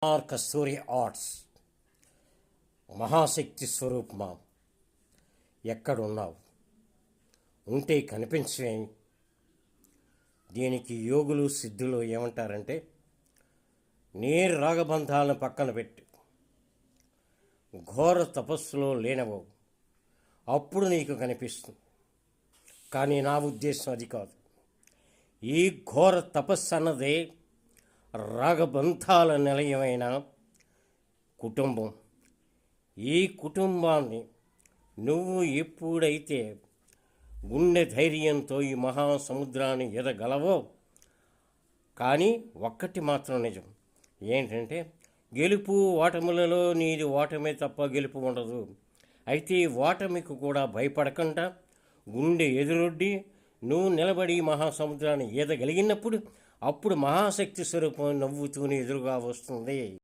కస్తూరి arts మహాశక్తి స్వరూపమా, ఎక్కడున్నావు? ఉంటే కనిపించే. దీనికి యోగులు సిద్ధులు ఏమంటారంటే, నీ రాగబంధాలను పక్కన పెట్టి ఘోర తపస్సులో లేనవు, అప్పుడు నీకు కనిపిస్తుంది. కానీ నా ఉద్దేశం అది కాదు. ఈ ఘోర తపస్సు అన్నదే రాగబంధాల నిలయమైన కుటుంబం. ఈ కుటుంబాన్ని నువ్వు ఎప్పుడైతే గుండె ధైర్యంతో ఈ మహాసముద్రాన్ని ఎదగలవో, కానీ ఒక్కటి మాత్రం నిజం ఏంటంటే, గెలుపు ఓటములలో నీది ఓటమే తప్ప గెలుపు ఉండదు. అయితే ఈ ఓటమికి కూడా భయపడకుండా గుండె ఎదురొడ్డి నువ్వు నిలబడి మహాసముద్రాన్ని ఈదగలిగినప్పుడు అప్పుడు మహాశక్తి స్వరూపం నవ్వుతూనే ఎదురుగా వస్తుంది.